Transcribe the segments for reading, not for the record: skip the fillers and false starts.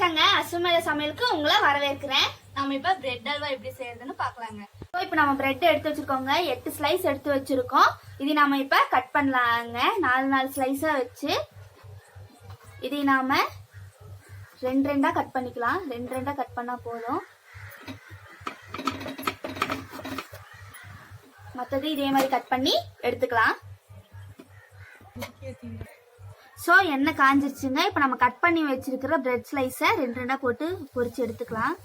வணக்கங்க. அசுமேல சமையலுக்கு உங்களை வரவேற்கிறேன். நம்ம இப்ப பிரெட் அல்வா எப்படி செய்யறதுன்னு பாக்கலாங்க. இப்ப நம்ம பிரெட் எடுத்து வச்சிருக்கோங்க. 8 ஸ்லைஸ் எடுத்து வச்சிருக்கோம். இது நாம இப்ப கட் பண்ணலாங்க. 4 ஸ்லைஸா வச்சு இதை நாம 2 கட் பண்ணிக்கலாம். 2 கட் பண்ணா போதும். மற்றது இதே மாதிரி கட் பண்ணி எடுத்துக்கலாம். ஸோ எண்ணெய் காஞ்சிருச்சுங்க. இப்போ நம்ம கட் பண்ணி வச்சிருக்கிற பிரெட் ஸ்லைஸை 2 போட்டு பொரிச்சு எடுத்துக்கலாம்.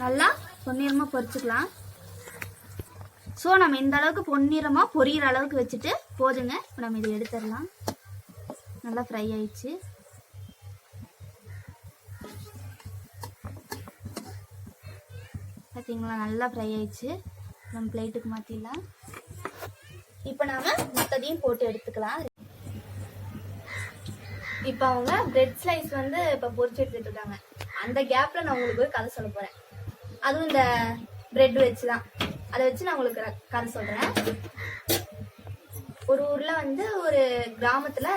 நல்லா பொன்னிறமா பொரிச்சுக்கலாம். ஸோ நம்ம இந்த அளவுக்கு பொன்னிறமா பொரியிற அளவுக்கு வச்சுட்டு போதுங்க. இப்போ நம்ம இதை எடுத்துடலாம். நல்லா ஃப்ரை ஆயிடுச்சு. பார்த்தீங்களா, நல்லா ஃப்ரை ஆயிடுச்சு. நம்ம பிளேட்டுக்கு மாற்றிடலாம். இப்போ நாம மற்றதையும் போட்டு எடுத்துக்கலாம். இப்போ அவங்க பிரெட் ஸ்லைஸ் வந்து இப்போ பொரிச்சு எடுத்துட்டு இருக்காங்க. அந்த கேப்ல நான் உங்களுக்கு ஒரு கதை சொல்ல போறேன். அதுவும் இந்த பிரெட் வச்சு தான். அதை வச்சு நான் உங்களுக்கு கதை சொல்றேன். ஒரு ஊர்ல வந்து ஒரு கிராமத்துல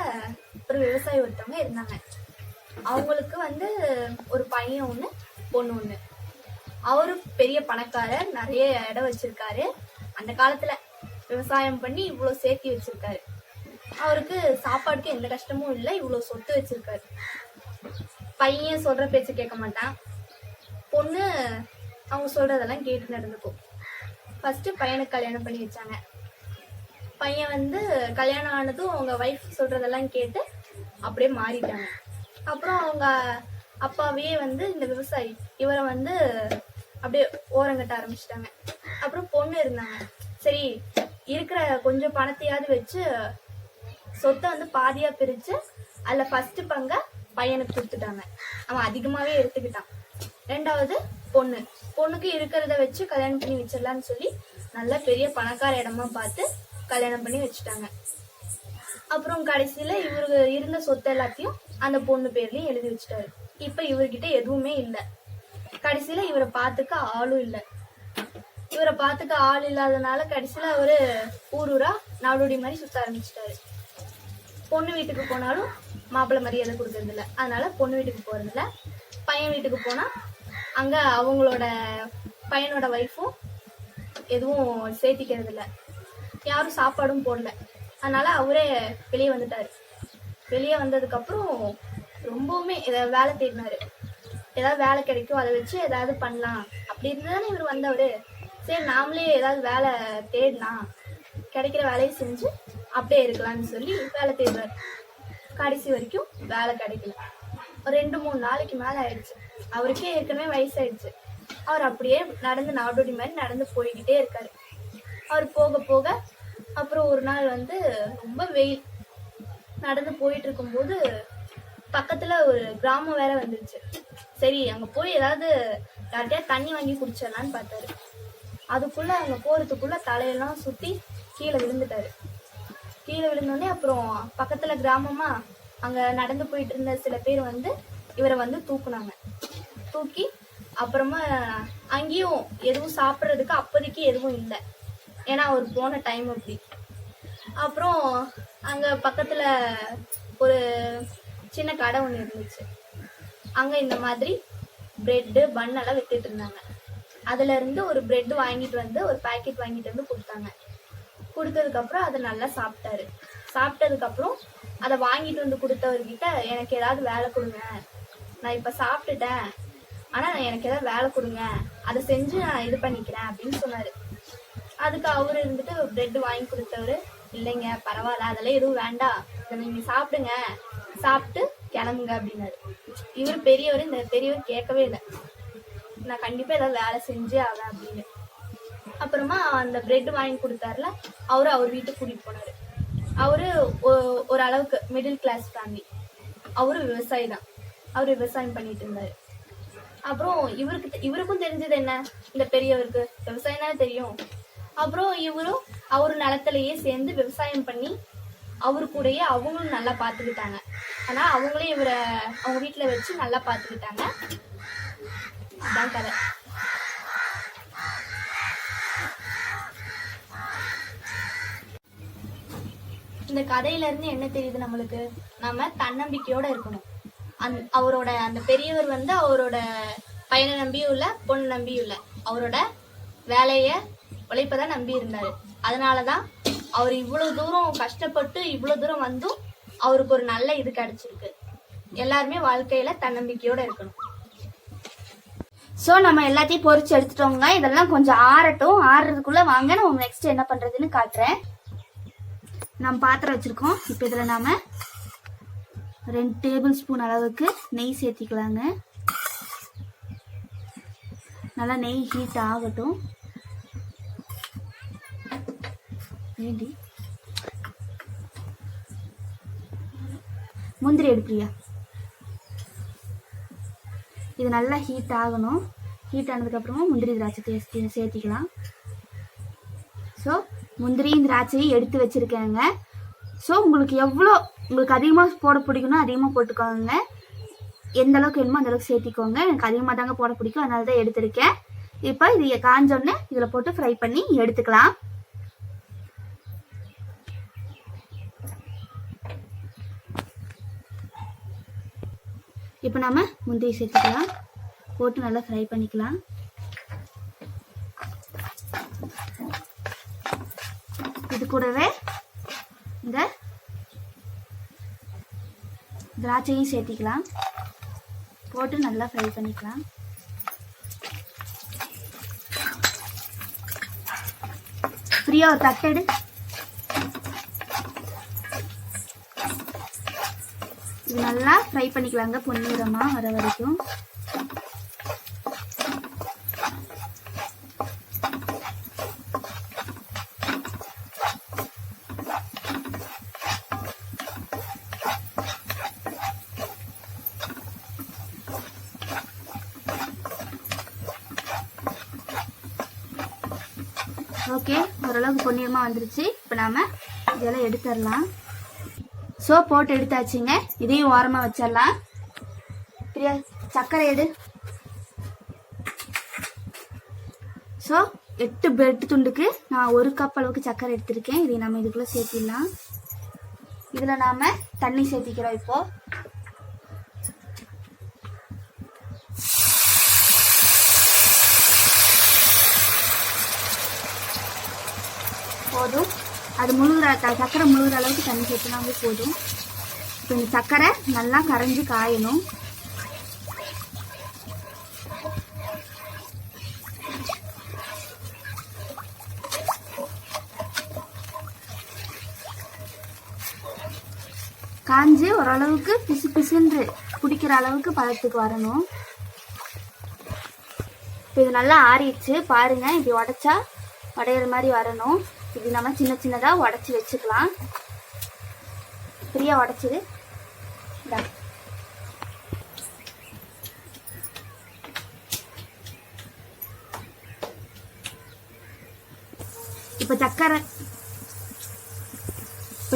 ஒரு விவசாயி ஒருத்தவங்க இருந்தாங்க. அவங்களுக்கு வந்து ஒரு பையன் ஒண்ணு பொண்ணு ஒண்ணு. அவரு பெரிய பணக்காரர், நிறைய இடம் வச்சிருக்காரு. அந்த காலத்துல விவசாயம் பண்ணி இவ்வளவு சேர்த்தி வச்சிருக்காரு. அவருக்கு சாப்பாடுக்கு எந்த கஷ்டமும் இல்லை. இவ்வளவு சொத்து வச்சிருக்காரு. பையன் சொல்ற பேச்சு கேட்க மாட்டான். பொண்ணு அவங்க சொல்றதெல்லாம் கேட்டு நடந்துக்கும். ஃபர்ஸ்ட் பையனுக்கு கல்யாணம் பண்ணி வச்சாங்க. பையன் வந்து கல்யாணம் ஆனதும் அவங்க ஒய்ஃப் சொல்றதெல்லாம் கேட்டு அப்படியே மாறிட்டாங்க. அப்புறம் அவங்க அப்பாவே வந்து இந்த விவசாயி இவரை வந்து அப்படியே ஓரங்கட்ட ஆரம்பிச்சிட்டாங்க. அப்புறம் பொண்ணு இருந்தாங்க. சரி, இருக்கிற கொஞ்சம் பணத்தையாவது வச்சு சொத்தை வந்து பாதியா பிரிச்சு அதுல ஃபர்ஸ்ட் பங்க பையனுக்கு கொடுத்துட்டாங்க. அவன் அதிகமாவே எடுத்துக்கிட்டான். 2வது பொண்ணுக்கு இருக்கிறத வச்சு கல்யாணம் பண்ணி வச்சிடலான்னு சொல்லி நல்ல பெரிய பணக்கார இடமா பார்த்து கல்யாணம் பண்ணி வச்சுட்டாங்க. அப்புறம் கடைசியில இவருக்கு இருந்த சொத்து எல்லாத்தையும் அந்த பொண்ணு பேர்லயும் எழுதி வச்சுட்டாரு. இப்ப இவர்கிட்ட எதுவுமே இல்லை. கடைசியில இவரை பார்த்துக்க ஆளும் இல்லை. இவரை பார்த்துக்க ஆள் இல்லாதனால கடைசியில அவரு ஊரூரா நாடோடி மாதிரி சுத்த ஆரம்பிச்சிட்டாரு. பொண்ணு வீட்டுக்கு போனாலும் மாப்பிள்ளை மரியாதை கொடுக்கறது இல்லை. அதனால பொண்ணு வீட்டுக்கு போறது இல்லை. பையன் வீட்டுக்கு போனா அங்க அவங்களோட பையனோட ஒய்ஃபும் எதுவும் சேர்த்திக்கிறது இல்லை. யாரும் சாப்பாடும் போடல. அதனால அவரே வெளியே வந்துட்டாரு. வெளியே வந்ததுக்கு அப்புறம் ரொம்பவுமே ஏதாவது வேலை தேடினாரு. ஏதாவது வேலை கிடைக்கும், அதை வச்சு ஏதாவது பண்ணலாம் அப்படி இருந்துதானே இவர் வந்தவரு. சரி, நாமளே ஏதாவது வேலை தேடலாம், கிடைக்கிற வேலையை செஞ்சு அப்படியே இருக்கலாம்னு சொல்லி வேலை தேடுறாரு. கடைசி வரைக்கும் வேலை கிடைக்கல. ஒரு 2-3 நாளைக்கு மேல ஆயிடுச்சு. அவருக்கே ஏற்கனவே வயசாயிடுச்சு. அவர் அப்படியே நடந்து நாடோடி மாதிரி நடந்து போய்கிட்டே இருக்காரு. அவர் போக போக அப்புறம் ஒரு நாள் வந்து ரொம்ப வெயில். நடந்து போயிட்டு இருக்கும்போது பக்கத்துல ஒரு கிராமம் வேற வந்துருச்சு. சரி, அங்க போய் ஏதாவது யார்கிட்டயா தண்ணி வாங்கி குடிச்சிடலான்னு பார்த்தாரு. அதுக்குள்ள அங்க போறதுக்குள்ள தலையெல்லாம் சுத்தி கீழே விழுந்துட்டாரு. கீழே விழுந்தோடனே அப்புறம் பக்கத்துல கிராமமா அங்க நடந்து போயிட்டு இருந்த சில பேர் வந்து இவரை வந்து தூக்குனாங்க. தூக்கி அப்புறமா அங்கேயும் எதுவும் சாப்பிட்றதுக்கு அப்போதைக்கு எதுவும் இல்லை. ஏன்னா அவர் போன டைம் அப்படி. அப்புறம் அங்க பக்கத்துல ஒரு சின்ன கடை ஒன்று இருந்துச்சு. அங்க இந்த மாதிரி பிரெட்டு பன்னெல்லாம் வித்துட்டு இருந்தாங்க. அதுல இருந்து ஒரு பிரெட் வாங்கிட்டு வந்து ஒரு பாக்கெட் வாங்கிட்டு வந்து கொடுத்தாங்க. கொடுத்ததுக்கு அப்புறம் அதை நல்லா சாப்பிட்டாரு. சாப்பிட்டதுக்கு அப்புறம் அதை வாங்கிட்டு வந்து கொடுத்தவர்கிட்ட எனக்கு ஏதாவது வேலை கொடுங்க, நான் இப்ப சாப்பிட்டுட்டேன், ஆனா எனக்கு ஏதாவது வேலை கொடுங்க, அதை செஞ்சு நான் இது பண்ணிக்கிறேன் அப்படின்னு சொன்னாரு. அதுக்கு அவரு இருந்துட்டு பிரெட் வாங்கி கொடுத்தவரு, இல்லைங்க பரவாயில்ல, அதெல்லாம் எதுவும் வேண்டாம், இதை நீங்க சாப்பிடுங்க, சாப்பிட்டு கிளம்புங்க அப்படின்னாரு. இவர் பெரியவர். இந்த பெரியவர் கேட்கவே இல்லை. நான் கண்டிப்பா ஏதாவது வேலை செஞ்சே ஆவேன் அப்படின்னு. அப்புறமா அந்த பிரெட் வாங்கி கொடுத்தாருல, அவரு அவர் வீட்டுக்கு கூட்டிட்டு போனாரு. அவரு ஒரு அளவுக்கு மிடில் கிளாஸ் ஃபேமிலி. அவரு விவசாயி தான். அவரு விவசாயம் பண்ணிட்டு இருந்தாரு. அப்புறம் இவருக்கும் தெரிஞ்சது என்ன, இந்த பெரியவருக்கு விவசாயம் தானே தெரியும். அப்புறம் இவரும் அவரு நிலத்திலேயே சேர்ந்து விவசாயம் பண்ணி அவரு கூடயே அவங்களும் நல்லா பார்த்துக்கிட்டாங்க. ஆனா அவங்களே இவரை அவங்க வீட்டுல வச்சு நல்லா பார்த்துக்கிட்டாங்க. அதான் கதை. இந்த கதையில இருந்து என்ன தெரியுது நம்மளுக்கு? நம்ம தன்னம்பிக்கையோட இருக்கணும். அவரோட அந்த பெரியவர் வந்து அவரோட பையனை நம்பியும் இல்ல, பொண்ணு நம்பியும் இல்ல, அவரோட வேலைய உழைப்பதான் நம்பி இருந்தாரு. அதனாலதான் அவர் இவ்வளவு தூரம் கஷ்டப்பட்டு இவ்வளவு தூரம் வந்தும் அவருக்கு ஒரு நல்ல இது கிடைச்சிருக்கு. எல்லாருமே வாழ்க்கையில தன்னம்பிக்கையோட இருக்கணும். சோ நம்ம எல்லாத்தையும் பொரிச்சு எடுத்துட்டோங்க. இதெல்லாம் கொஞ்சம் ஆறட்டும். ஆறுறதுக்குள்ள வாங்க நம்ம நெக்ஸ்ட் என்ன பண்றதுன்னு காட்டுறேன். நம்ம பாத்திரம் வச்சிருக்கோம். இப்ப இதுல நாம 2 டேபிள் ஸ்பூன் அளவுக்கு நெய் சேர்த்திக்கலாங்க. நல்லா நெய் ஹீட் ஆகட்டும். ஏண்டி முந்திரி எடுக்கிறியா? இது நல்லா ஹீட் ஆகணும். ஹீட் ஆனதுக்கு அப்புறமா முந்திரி திராட்சை சேர்த்திக்கலாம். ஸோ முந்திரியும் திராட்சையும் எடுத்து வச்சிருக்கேங்க. ஸோ உங்களுக்கு அதிகமாக போட பிடிக்கும்னா அதிகமாக போட்டுக்கோங்க. எந்த அளவுக்கு வேணுமோ அந்த அளவுக்கு சேர்த்திக்கோங்க. எனக்கு அதிகமாக தாங்க போட பிடிக்கும், அதனால தான் எடுத்திருக்கேன். இப்போ இது காஞ்சோடனே இதில் போட்டு ஃப்ரை பண்ணி எடுத்துக்கலாம். இப்போ நாம முந்திரி சேர்த்துக்கலாம். போட்டு நல்லா ஃப்ரை பண்ணிக்கலாம். இது கூடவே இந்த திராட்சையும் சேர்த்திக்கலாம். போட்டு நல்லா ஃப்ரை பண்ணிக்கலாம். பிரியா ஒரு தட்டெடு. இது நல்லா ஃப்ரை பண்ணிக்கலாங்க பொன்னிறமா வர வரைக்கும். ஓகே, ஓரளவுக்கு பொன்னிறமா வந்துருச்சு. இப்போ நாம இதெல்லாம் எடுத்துடலாம். ஸோ போட்டு எடுத்தாச்சுங்க. இதையும் ஓரமா வச்சிடலாம். பிரியா சர்க்கரை எடு. ஸோ 8 பிரெட் துண்டுக்கு நான் 1 கப் அளவுக்கு சர்க்கரை எடுத்திருக்கேன். இதை நம்ம இதுக்குள்ள சேர்த்திடலாம். இதுல நாம தண்ணி சேர்த்திக்கிறோம். இப்போ போதும். அது சர்க்கரை முழுகிற அளவுக்கு தண்ணி சேர்த்துனாவே போதும். இப்போ இந்த சர்க்கரை நல்லா கரைஞ்சி காயணும். காஞ்சி ஓரளவுக்கு பிசு பிசுன்று குடிக்கிற அளவுக்கு பதத்துக்கு வரணும். இப்போ இது நல்லா ஆறிடுச்சு பாருங்க. இப்படி உடைச்சா உடையிற மாதிரி வரணும். இது நம்ம சின்ன சின்னதா உடைச்சி வச்சுக்கலாம். ஃப்ரீயா உடைச்சிது. இப்போ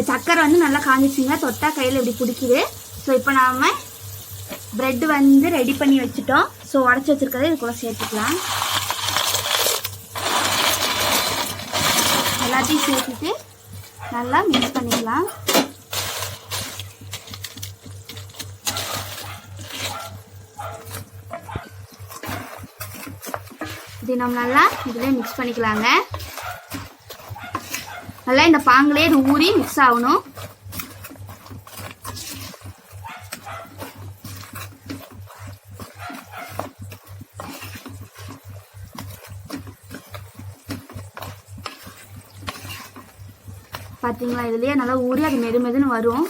சக்கரை வந்து நல்லா காஞ்சிச்சுங்க. தொட்டா கையில இப்படி பிடிக்குது. ஸோ இப்போ நாம பிரெட் வந்து ரெடி பண்ணி வச்சுட்டோம். ஸோ உடைச்சி வச்சிருக்கிறத இது கூட சேர்த்துக்கலாம். எல்லாத்தையும் சேர்த்துட்டு நல்லா மிக்ஸ் பண்ணிக்கலாம். இது நம்ம நல்லா இதுல மிக்ஸ் பண்ணிக்கலாங்க. நல்லா இந்த பாங்கிலே இது ஊறி மிக்ஸ் ஆகணும். பாத்தீங்களா? இதுலயே நல்லா ஊறி அது மெது மெதுன்னு வரும்.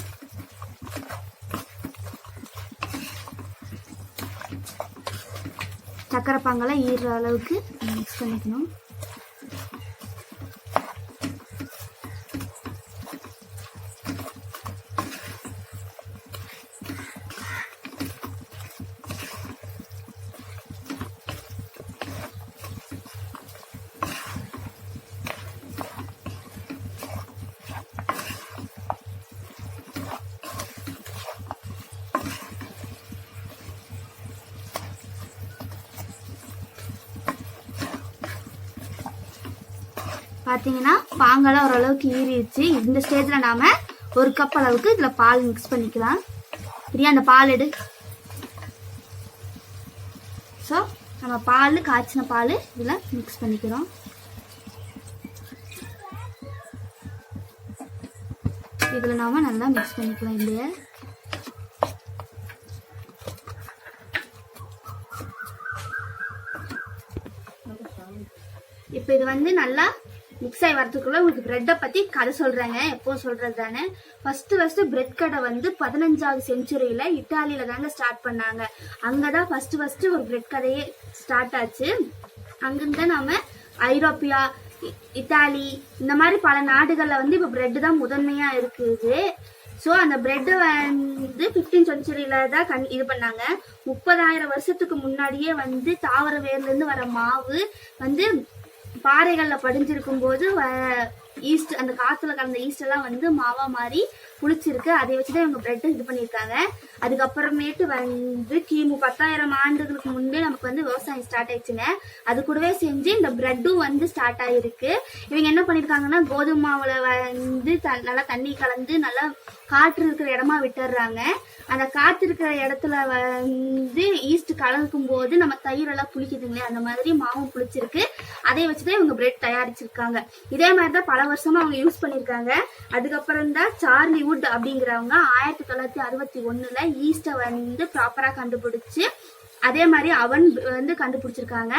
சக்கரை பாங்கெல்லாம் ஈர்ற அளவுக்கு மிக்ஸ் பண்ணிக்கணும். பார்த்தீங்கன்னா பாங்கெல்லாம் ஓரளவுக்கு ஈரிடுச்சு. இந்த ஸ்டேஜில் நாம் 1 கப் அளவுக்கு இதில் பால் மிக்ஸ் பண்ணிக்கலாம். பிரியா அந்த பால் எடு. ஸோ நம்ம பால் காய்ச்சின பால் இதில் மிக்ஸ் பண்ணிக்கிறோம். இதில் நாம் நல்லா மிக்ஸ் பண்ணிக்கலாம். இல்லையா இப்போ இது வந்து நல்லா மிக்ஸ் ஆகி வரதுக்குள்ள உங்களுக்கு பிரெட்டை பற்றி கதை சொல்கிறாங்க. எப்போ சொல்கிறது தானே. ஃபஸ்ட்டு பிரெட் கடை வந்து 15வது செஞ்சுரியில் இட்டாலியில் தாங்க ஸ்டார்ட் பண்ணாங்க. அங்கே தான் ஃபஸ்ட்டு ஒரு பிரெட் கடையே ஸ்டார்ட் ஆச்சு. அங்கிருந்து நம்ம ஐரோப்பியா, இத்தாலி இந்த மாதிரி பல நாடுகளில் வந்து இப்போ பிரெட்டு தான் முதன்மையாக இருக்குது. ஸோ அந்த பிரெட்டை வந்து 15th centuryல தான் இது பண்ணாங்க. 30,000 வருஷத்துக்கு முன்னாடியே வந்து தாவர வேர்லேருந்து வர மாவு வந்து பாறைகளில் படிஞ்சிருக்கும் போது ஈஸ்ட், அந்த காற்றுல கலந்த ஈஸ்ட் எல்லாம் வந்து மாவா மாதிரி புளிச்சிருக்கு. அதை வச்சுதான் இவங்க பிரெட் இது பண்ணியிருக்காங்க. அதுக்கப்புறமேட்டு வந்து கிமு 10,000 ஆண்டுகளுக்கு முன்னே நமக்கு வந்து விவசாயம் ஸ்டார்ட் ஆயிடுச்சுங்க. அது கூடவே செஞ்சு இந்த பிரெட்டும் வந்து ஸ்டார்ட் ஆகிருக்கு. இவங்க என்ன பண்ணியிருக்காங்கன்னா கோதுமை மாவுல வந்து நல்லா தண்ணி கலந்து நல்லா காற்று இருக்கிற இடமா விட்டுடுறாங்க. அந்த காற்று இருக்கிற இடத்துல வந்து ஈஸ்ட் கலக்கும் போது நம்ம தயிரெல்லாம் புளிக்குதுங்களே, அந்த மாதிரி மாவும் புளிச்சிருக்கு. அதை வச்சுதான் இவங்க பிரெட் தயாரிச்சிருக்காங்க. இதே மாதிரிதான் பல வருஷமா அவங்க யூஸ் பண்ணியிருக்காங்க. அதுக்கப்புறம் தான் சார்லி வுட் அப்படிங்கிறவங்க 1961ல ஈஸ்ட்டை வந்து ப்ராப்பரா கண்டுபிடிச்சு அதே மாதிரி அவன் வந்து கண்டுபிடிச்சிருக்காங்க.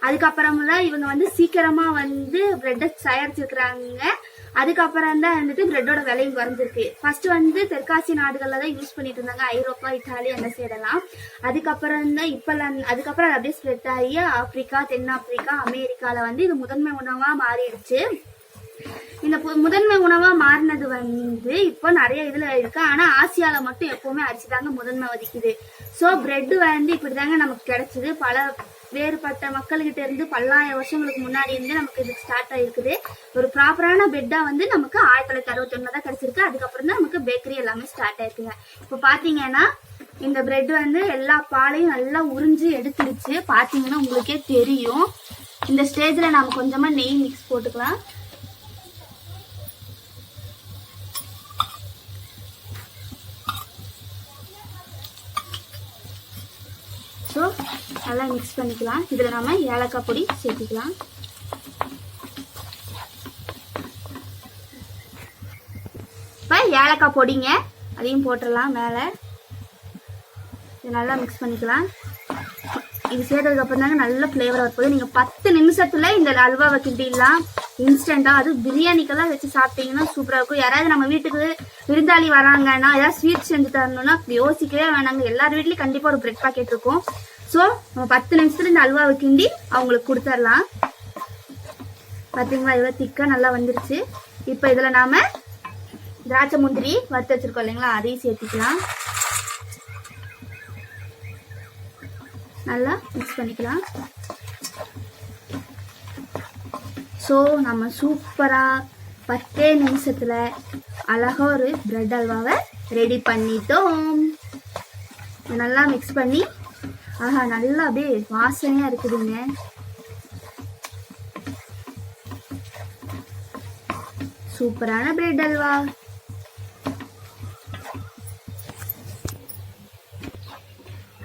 அதுக்கப்புறம்ல இவங்க வந்து சீக்கிரமா வந்து பிரெட்டை தயாரிச்சிருக்கிறாங்க. அதுக்கப்புறம் தான் வந்துட்டு பிரெட்டோட விலையும் குறைஞ்சிருக்கு. ஃபர்ஸ்ட் வந்து தெற்காசிய நாடுகள்ல தான் யூஸ் பண்ணிட்டு இருந்தாங்க, ஐரோப்பா, இத்தாலி அந்த சைடெல்லாம். அதுக்கப்புறம் தான் அதுக்கப்புறம் அது அப்படியே ஸ்ப்ரெட் ஆகி ஆப்பிரிக்கா, தென்னாப்பிரிக்கா, அமெரிக்கால வந்து இது முதன்மை உணவா மாறிடுச்சு. இந்த முதன்மை உணவா மாறினது வந்து இப்போ நிறைய இதுல இருக்கு. ஆனா ஆசியால மட்டும் எப்பவுமே அரிசி தாங்க முதன்மை வதிக்குது. ஸோ பிரெட் வந்து இப்படிதாங்க நமக்கு கிடைச்சது. பல வேறுபட்ட மக்கள்கிட்ட இருந்து பல்லாயிரம் வருஷங்களுக்கு முன்னாடி இருந்து நமக்கு இது ஸ்டார்ட் ஆயிருக்குது. ஒரு ப்ராப்பரான பெட்டா வந்து நமக்கு 1961 தான் கிடைச்சிருக்கு. அதுக்கப்புறம் தான் நமக்கு பேக்கரி எல்லாமே ஸ்டார்ட் ஆயிருக்குங்க. இப்போ பாத்தீங்கன்னா இந்த பிரெட் வந்து எல்லா பாலையும் நல்லா உறிஞ்சு எடுத்துருச்சு. பாத்தீங்கன்னா உங்களுக்கே தெரியும். இந்த ஸ்டேஜ்ல நாம கொஞ்சமா நெய் மிக்ஸ் போட்டுக்கலாம். ஸோ நல்லா மிக்ஸ் பண்ணிக்கலாம். இதில் நம்ம ஏலக்காய் பொடி சேர்த்துக்கலாம். இப்போ ஏலக்காய் பொடிங்க அதையும் போட்டுடலாம் மேலே. இது நல்லா மிக்ஸ் பண்ணிக்கலாம். இது சேர்த்ததுக்கப்புறம் தாங்க நல்ல ஃப்ளேவர் வரப்போகுது. நீங்கள் 10 நிமிஷத்தில் இந்த அல்வாவை கிண்டிடலாம் இன்ஸ்டண்ட்டாக. அது பிரியாணிக்கெல்லாம் வச்சு சாப்பிட்டீங்கன்னா சூப்பராக இருக்கும். யாராவது நம்ம வீட்டுக்கு விருந்தாளி வராங்கன்னா ஏதாவது ஸ்வீட் செஞ்சு தரணும்னா யோசிக்கவே வேணாங்க. எல்லார் வீட்லேயும் கண்டிப்பாக ஒரு பிரெட் பாக்கெட் இருக்கும். ஸோ நம்ம 10 நிமிஷத்துல இந்த அல்வாவை கிண்டி அவங்களுக்கு கொடுத்துடலாம். பார்த்தீங்களா இவ்வளோ திக்காக நல்லா வந்துருச்சு. இப்போ இதில் நாம் திராட்சை முந்திரி வறுத்து வச்சுருக்கோம் இல்லைங்களா, அதையும் சேர்த்துக்கலாம். நல்லா மிக்ஸ் பண்ணிக்கலாம். ஸோ நம்ம சூப்பராக 10 நிமிஷத்தில் அழகாக ஒரு பிரெட் அல்வாவை ரெடி பண்ணிட்டோம். நல்லா மிக்ஸ் பண்ணி ஆஹா நல்லா அப்படியே வாசனையாக இருக்குதுங்க. சூப்பரான பிரெட் அல்வா.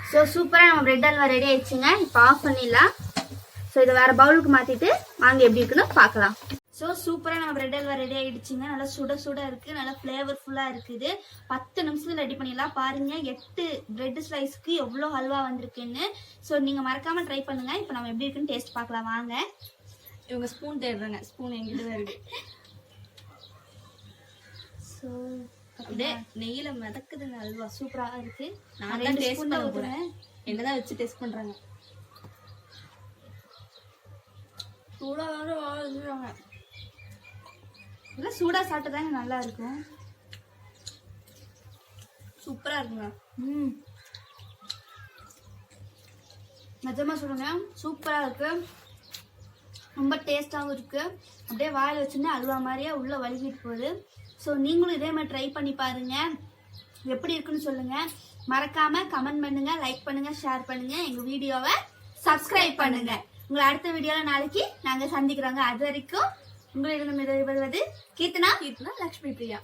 ஸோ சூப்பராக நம்ம பிரெட் அல்வா ரெடி ஆயிடுச்சுங்க. இப்போ ஆஃப் பண்ணிடலாம். ஸோ இதை வேறு பவுலுக்கு மாற்றிட்டு வாங்க எப்படி இருக்குன்னு பார்க்கலாம். ஸோ சூப்பராக நம்ம பிரெட் அல்வா ரெடி ஆகிடுச்சுங்க. நல்லா சுட இருக்குது, நல்லா ஃப்ளேவர்ஃபுல்லாக இருக்குது. 10 நிமிஷத்தில் ரெடி பண்ணிடலாம். பாருங்கள் 8 பிரெட் ஸ்லைஸ்க்கு எவ்வளோ ஹல்வா வந்திருக்குன்னு. ஸோ நீங்கள் மறக்காமல் ட்ரை பண்ணுங்கள். இப்போ நம்ம எப்படி இருக்குன்னு டேஸ்ட் பார்க்கலாம் வாங்க. இவங்க ஸ்பூன் தேடுறாங்க. ஸ்பூன் எங்கிட்ட தான் இருக்குது. ஸோ அப்படியே நெய்யில் மிதக்குதுங்க அல்வா. சூப்பராக இருக்குது. நான் தான் டேஸ்ட் பண்ண போகிறேன். என்னதான் வச்சு டேஸ்ட் பண்ணுறாங்க. சூடாக இதெல்லாம் சூடாக சாப்பிட்டதாங்க நல்லா இருக்கும். சூப்பராக இருக்குங்க. நிஜமாக சொல்லுங்க சூப்பராக இருக்கு. ரொம்ப டேஸ்டாகவும் இருக்கு. அப்படியே வாயில் வச்சுருந்தா அல்வா மாதிரியே உள்ளே வலிக்கிட்டு போகுது. ஸோ நீங்களும் இதே மாதிரி ட்ரை பண்ணி பாருங்க. எப்படி இருக்குன்னு சொல்லுங்க. மறக்காம கமெண்ட் பண்ணுங்க, லைக் பண்ணுங்க, ஷேர் பண்ணுங்க, எங்கள் வீடியோவை சப்ஸ்கிரைப் பண்ணுங்க. உங்களை அடுத்த வீடியோவில் நாளைக்கு நாங்கள் சந்திக்கிறோங்க. அது வரைக்கும் உங்களிடம் வருவது கீர்த்தனா லக்ஷ்மி பிரியா.